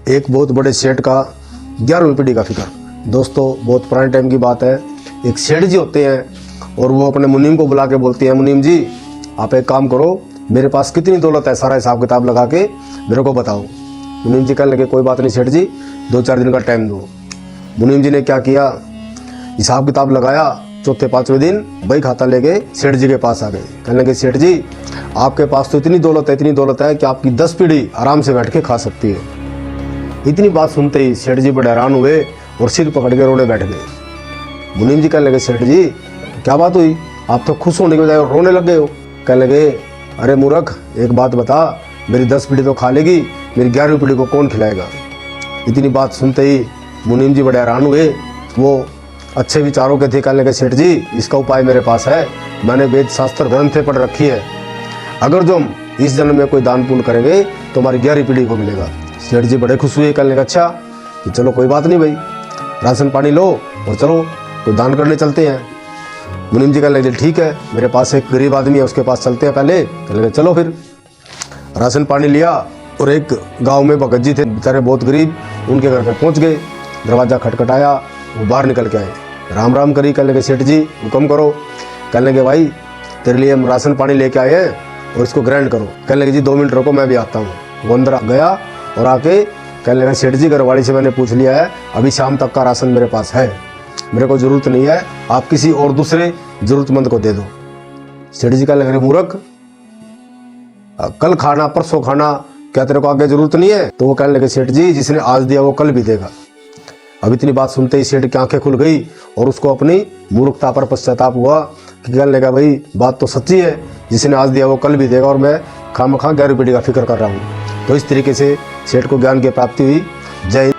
एक बहुत बड़े सेठ का 11वीं पीढ़ी का फिक्र। दोस्तों बहुत पुराने टाइम की बात है। एक सेठ जी होते हैं और वो अपने मुनीम को बुला के बोलते हैं, मुनीम जी आप एक काम करो, मेरे पास कितनी दौलत है सारा हिसाब किताब लगा के मेरे को बताओ। मुनीम जी कहने लगे कोई बात नहीं सेठ जी, 2-4 दिन का टाइम दो। मुनीम जी ने क्या किया, हिसाब किताब लगाया। चौथे 5वें दिन बही खाता लेके सेठ जी के पास आ गए। कहने लगे सेठ जी आपके पास तो इतनी दौलत है कि आपकी 10 पीढ़ी आराम से बैठ के खा सकती है। इतनी बात सुनते ही सेठ जी बड़े हैरान हुए और सिर पकड़ के रोने बैठ गए। मुनीम जी कहने लगे सेठ जी क्या बात हुई, आप तो खुश होने के बजाय रोने लग गए हो। कहने लगे अरे मूर्ख एक बात बता, मेरी 10 पीढ़ी तो खा लेगी, मेरी 11वीं पीढ़ी को कौन खिलाएगा। इतनी बात सुनते ही मुनीम जी बड़े हैरान हुए। वो अच्छे विचारों के थे। कहने लगे सेठ जी इसका उपाय मेरे पास है, मैंने वेद शास्त्र ग्रंथें पढ़ रखी है, अगर जो हम इस जन्म में कोई दान पुण्य करेंगे तो हमारी 11वीं पीढ़ी को मिलेगा। सेठ जी बड़े खुश हुए। कहने लगे अच्छा कि चलो कोई बात नहीं भाई, राशन पानी लो और चलो कोई दान करने चलते हैं। मुनीम जी कहने लगे ठीक है, मेरे पास एक गरीब आदमी है उसके पास चलते हैं पहले। कहने लगे चलो फिर। राशन पानी लिया और एक गांव में भगत जी थे बेचारे बहुत गरीब, उनके घर पे पहुंच गए। दरवाज़ा खटखटाया, वो बाहर निकल के आए, राम राम करी। कहने लगे सेठ जी हुक्म करो। कहने लगे भाई तेरे लिए हम राशन पानी लेके आए हैं और इसको ग्राइंड करो। कहने लगे जी 2 मिनट रुको मैं भी आता हूँ। वो अंदर गया और आके कहने लगा सेठ जी घरवाली से मैंने पूछ लिया है, अभी शाम तक का राशन मेरे पास है, मेरे को ज़रूरत नहीं है, आप किसी और दूसरे ज़रूरतमंद को दे दो। सेठ जी कहने लगे मूर्ख कल खाना परसों खाना, क्या तेरे को आगे ज़रूरत नहीं है। तो वो कहने लगे सेठ जी जिसने आज दिया वो कल भी देगा। अब इतनी बात सुनते ही सेठ की आंखें खुल गई और उसको अपनी मूर्खता पर पश्चाताप हुआ कि कहने लगा भाई बात तो सच्ची है, जिसने आज दिया वो कल भी देगा और मैं खामखा 11वीं पीढ़ी का फिक्र कर रहा हूँ। तो इस तरीके से सेठ को ज्ञान की प्राप्ति हुई। जय हिंद।